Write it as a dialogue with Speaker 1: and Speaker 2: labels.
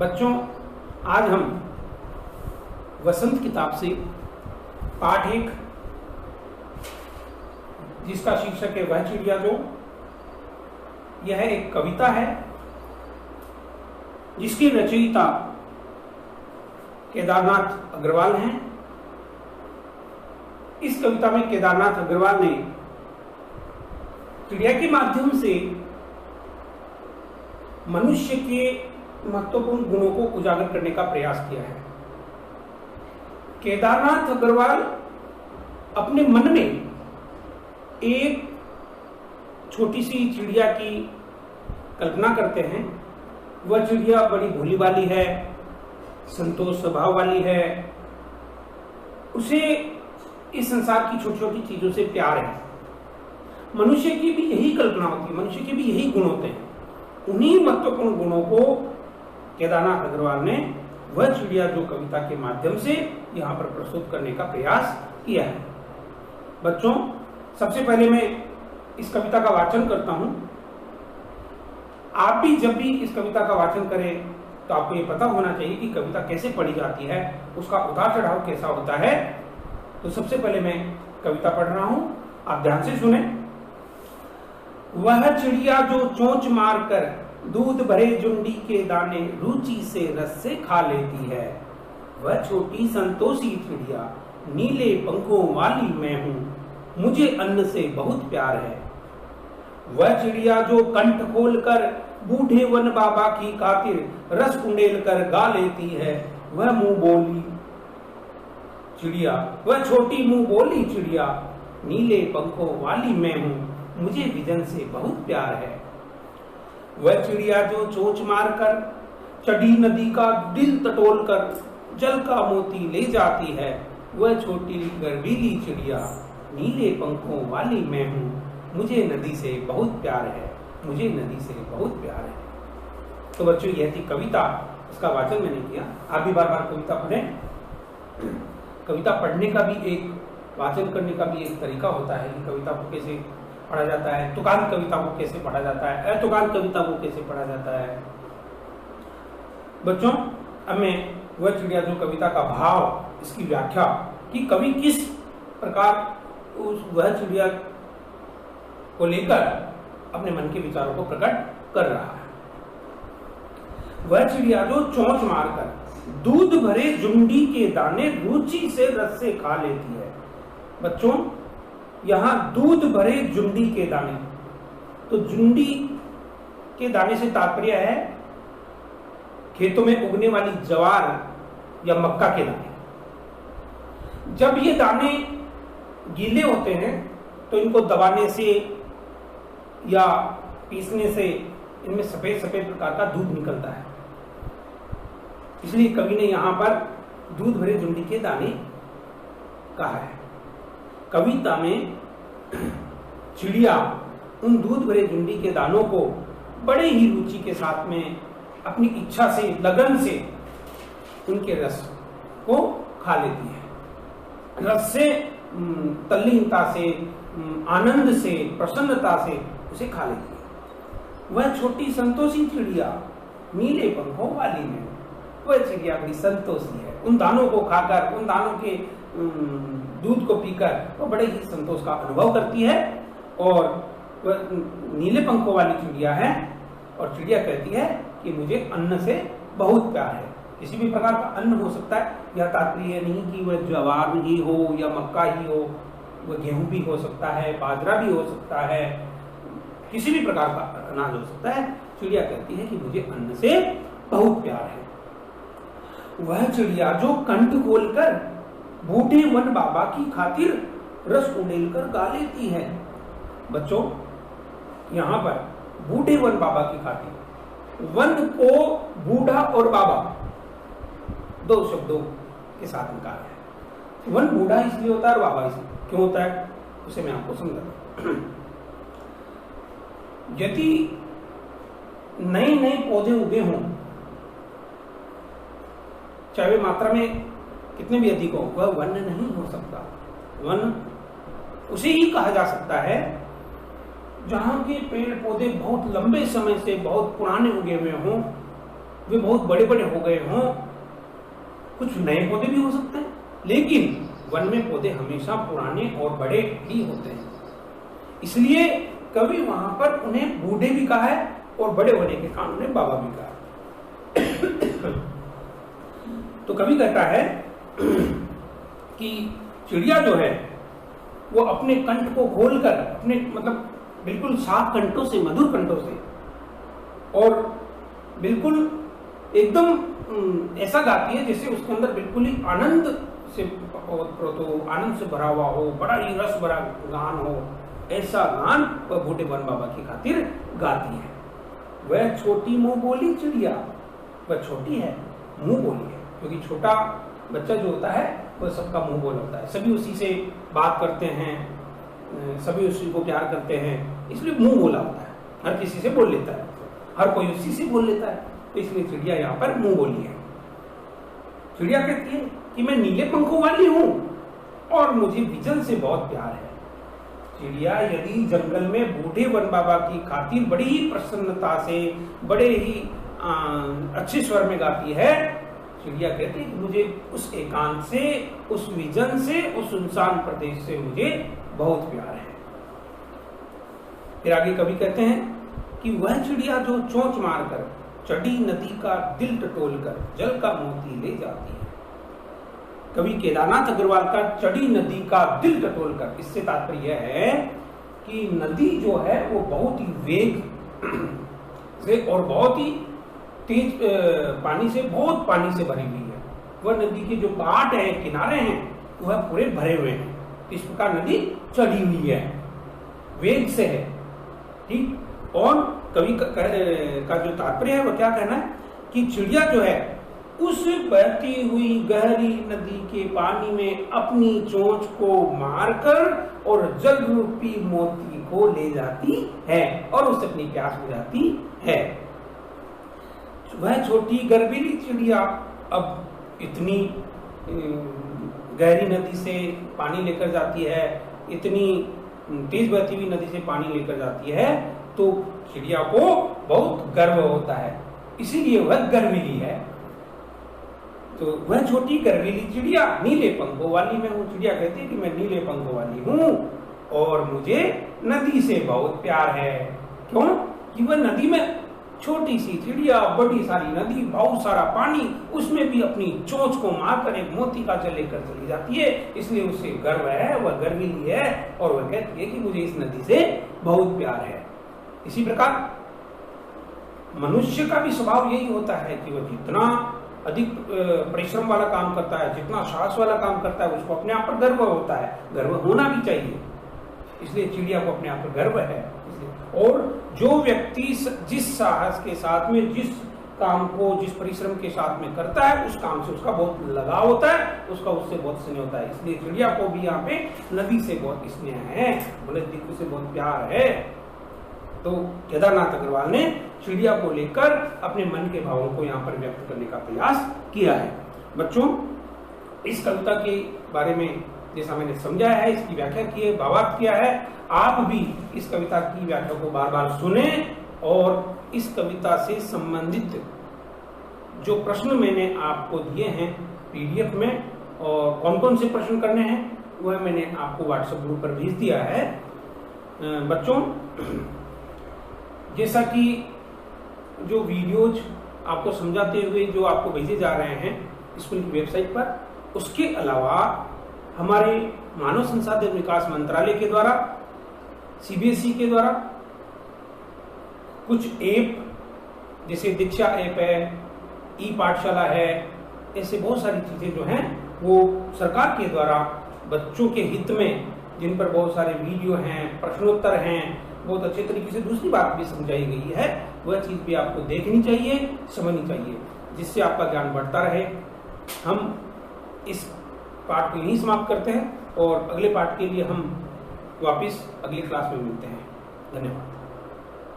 Speaker 1: बच्चों, आज हम वसंत किताब से पाठ 1 जिसका शीर्षक है वह चिड़िया जो, यह एक कविता है जिसकी रचयिता केदारनाथ अग्रवाल हैं। इस कविता में केदारनाथ अग्रवाल ने चिड़िया के माध्यम से मनुष्य के महत्वपूर्ण गुणों को उजागर करने का प्रयास किया है। केदारनाथ अग्रवाल अपने मन में एक छोटी सी चिड़िया की कल्पना करते हैं। वह चिड़िया बड़ी भोली वाली है, संतोष स्वभाव वाली है, उसे इस संसार की छोटी छोटी चीजों से प्यार है। मनुष्य की भी यही कल्पना होती है, मनुष्य के भी यही गुण होते हैं। उन्हीं महत्वपूर्ण गुणों को केदारनाथ अग्रवाल ने वह चिड़िया जो कविता के माध्यम से यहाँ पर प्रस्तुत करने का प्रयास किया है। बच्चों, सबसे पहले मैं इस कविता का वाचन करता हूं। आप भी जब भी इस कविता का वाचन करें तो आपको ये पता होना चाहिए कि कविता कैसे पढ़ी जाती है, उसका उतार चढ़ाव कैसा होता है। तो सबसे पहले मैं कविता पढ़ रहा हूं, आप ध्यान से सुने। वह चिड़िया जो चोंच मारकर दूध भरे जुंडी के दाने रुचि से रस से खा लेती है, वह छोटी संतोषी चिड़िया नीले पंखों वाली मैं हूं, मुझे अन्न से बहुत प्यार है। वह चिड़िया जो कंठ खोलकर बूढ़े वन बाबा की खातिर रस उंडेल कर गा लेती है, वह मुंह बोली चिड़िया, वह छोटी मुंह बोली चिड़िया नीले पंखों वाली मैं हूं, मुझे विजन से बहुत प्यार है। वह चिड़िया जो चोंच मारकर चढ़ी नदी का दिल टटोल कर जल का मोती ले जाती है, वह छोटी गर्वीली चिड़िया नीले पंखों वाली मैं हूं, मुझे नदी से बहुत प्यार है, मुझे नदी से बहुत प्यार है। तो बच्चों, यह थी कविता, इसका वाचन मैंने किया। आप भी बार बार कविता पढ़ें। कविता पढ़ने का भी एक, वाचन करने का भी एक तरीका होता है कि कविता को कैसे पढ़ा जाता है, तुकांत कविता को कैसे पढ़ा जाता है, अतुकांत कविता को कैसे पढ़ा जाता है। बच्चों, अब मैं वह चिड़िया जो कविता का भाव, इसकी व्याख्या कि कवि किस प्रकार उस वह चिड़िया को लेकर अपने मन के विचारों को प्रकट कर रहा है। वह चिड़िया जो चोंच मारकर दूध भरे जुंडी के दाने रुचि से रस से खा लेती है। बच्चों, यहां दूध भरे जुंडी के दाने, तो जुंडी के दाने से तात्पर्य है खेतों में उगने वाली ज्वार या मक्का के दाने। जब ये दाने गीले होते हैं तो इनको दबाने से या पीसने से इनमें सफेद सफेद प्रकार का दूध निकलता है। इसलिए कवि ने यहां पर दूध भरे जुंडी के दाने कहा है। कविता में चिड़िया उन दूध भरे जुंडी के दानों को बड़े ही रुचि के साथ में अपनी इच्छा से, लगन से उनके रस को खा लेती है। रस से, तल्लीनता से, आनंद से, प्रसन्नता से उसे खा लेती है। वह छोटी संतोषी चिड़िया नीले पंखों वाली में, वह चिड़िया बड़ी संतोषी है। उन दानों को खाकर, उन दानों के दूध को पीकर वो बड़े ही संतोष का अनुभव करती है। और वह नीले पंखों वाली चिड़िया है और चिड़िया कहती है कि मुझे अन्न से बहुत प्यार है। किसी भी प्रकार का अन्न हो सकता है, यह तात्पर्य नहीं कि वह ज्वार ही हो या मक्का ही हो, वह गेहूं भी हो सकता है, बाजरा भी हो सकता है, किसी भी प्रकार का अनाज हो सकता है। चिड़िया कहती है कि मुझे अन्न से बहुत प्यार है। वह चिड़िया जो कंठ खोलकर बूढ़े वन बाबा की खातिर रस उड़ेल कर गा लेती है। बच्चों, यहां पर बूढ़े वन बाबा की खातिर, वन को बूढ़ा और बाबा दो शब्दों के साथ निकाला है। वन बूढ़ा इसलिए होता है और बाबा इसलिए क्यों होता है, उसे मैं आपको समझाता हूं। यदि नए नए पौधे उगे हों, चाहे वे मात्रा में कितने भी अधिक हो, वह वन नहीं हो सकता। वन उसे ही कहा जा सकता है जहां के पेड़ पौधे बहुत लंबे समय से, बहुत पुराने उगे हुए हों, वे बहुत बड़े बड़े हो गए हों, कुछ नए पौधे भी हो सकते हैं, लेकिन वन में पौधे हमेशा पुराने और बड़े ही होते हैं। इसलिए कभी वहां पर उन्हें बूढ़े भी कहा है और बड़े होने के कारण उन्हें बाबा भी कहा है। तो कवि कहता है कि चिड़िया जो है वो अपने कंठ को खोलकर, अपने मतलब बिल्कुल साफ कंठों से, मधुर कंठों से, और बिल्कुल एकदम ऐसा गाती है जैसे उसके अंदर बिल्कुल ही आनंद से आनंद से भरा हुआ हो, बड़ा ही रस भरा गान हो। ऐसा गान वह बूढ़े वन बाबा की खातिर गाती है। वह छोटी मुंह बोली चिड़िया, वह छोटी है, मुंह बोली है, क्योंकि छोटा बच्चा जो होता है वह सबका मुंह बोल होता है, सभी उसी से बात करते हैं, सभी उसी को प्यार करते हैं, इसलिए मुंह बोला होता है, हर किसी से बोल लेता है, हर कोई उसी से बोल लेता है, तो इसलिए चिड़िया यहाँ पर मुंह बोली है। चिड़िया कहती है कि मैं नीले पंखों वाली हूं और मुझे विजन से बहुत प्यार है। चिड़िया यदि जंगल में बूढ़े वन बाबा की खातिर बड़ी ही प्रसन्नता से, बड़े ही अच्छे स्वर में गाती है, चिड़िया कहती है कि मुझे उस एकांत से, उस विजन से, उस सुनसान प्रदेश से मुझे बहुत प्यार है। फिर आगे कवि कहते हैं कि वह चिड़िया जो चोंच मारकर चढ़ी नदी का दिल टटोलकर जल का मोती ले जाती है। कवि केदारनाथ अग्रवाल का चढ़ी नदी का दिल टटोलकर, इससे तात्पर्य यह है कि नदी जो है वो बहुत ही वेग से और बहुत ही तेज पानी से, बहुत पानी से भरी हुई है। वह नदी के जो घाट है, किनारे हैं, वह पूरे भरे हुए हैं। इस प्रकार नदी चढ़ी हुई है, वेग से है, ठीक। और कवि का जो तात्पर्य है वो क्या कहना है कि चिड़िया जो है उस बहती हुई गहरी नदी के पानी में अपनी चोंच को मारकर और जल रूपी मोती को ले जाती है और उससे अपनी प्यास बुझाती है। वह छोटी गर्वीली चिड़िया अब इतनी गहरी नदी से पानी लेकर जाती है, इतनी तेज बहती हुई नदी से पानी लेकर जाती है, तो चिड़िया को बहुत गर्व होता है, इसीलिए वह गर्वीली है। तो वह छोटी गर्वीली चिड़िया नीले पंखों वाली मैं हूँ। चिड़िया कहती है कि मैं नीले पंखों वाली हूँ और मुझे नदी से बहुत प्यार है। क्यों? कि वह नदी में छोटी सी चिड़िया, बड़ी सारी नदी, बहुत सारा पानी, उसमें भी अपनी चोंच को मारकर एक मोती का जल लेकर चली जाती है, इसलिए उसे गर्व है, वह गर्वीली है और वह कहती है कि मुझे इस नदी से बहुत प्यार है। इसी प्रकार मनुष्य का भी स्वभाव यही होता है कि वह जितना अधिक परिश्रम वाला काम करता है, जितना साहस वाला काम करता है, उसको अपने आप पर गर्व होता है, गर्व होना भी चाहिए। इसलिए चिड़िया को अपने आप पर गर्व है। और जो व्यक्ति जिस साहस के साथ में, जिस काम को जिस परिश्रम के साथ में करता है, उस काम से उसका बहुत लगाव होता है, उसका उससे बहुत स्नेह होता है। इसलिए चिड़िया को भी यहाँ पे नदी से बहुत स्नेह है, बोले नदी से बहुत प्यार है। तो केदारनाथ अग्रवाल ने चिड़िया को लेकर अपने मन के भावों को यहाँ पर व्यक्त करने का प्रयास किया है। बच्चों, इस कविता के बारे में जैसा मैंने समझाया है, इसकी व्याख्या की है, भावार्थ किया है, आप भी इस कविता की व्याख्या को बार बार सुने और इस कविता से संबंधित जो प्रश्न मैंने आपको दिए हैं पीडीएफ में, और कौन कौन से प्रश्न करने हैं वह मैंने आपको व्हाट्सएप ग्रुप पर भेज दिया है। बच्चों, जैसा कि जो वीडियोज आपको समझाते हुए जो आपको भेजे जा रहे हैं स्कूल की वेबसाइट पर, उसके अलावा हमारे मानव संसाधन विकास मंत्रालय के द्वारा, सीबीएसई के द्वारा कुछ ऐप जैसे दीक्षा ऐप है, ई पाठशाला है, ऐसे बहुत सारी चीजें जो हैं वो सरकार के द्वारा बच्चों के हित में, जिन पर बहुत सारे वीडियो हैं, प्रश्नोत्तर हैं, बहुत अच्छे तरीके से दूसरी बात भी समझाई गई है, वह चीज भी आपको देखनी चाहिए, समझनी चाहिए, जिससे आपका ज्ञान बढ़ता रहे। हम इस पाठ को यहीं समाप्त करते हैं और अगले पाठ के लिए हम वापस अगली क्लास में मिलते हैं। धन्यवाद।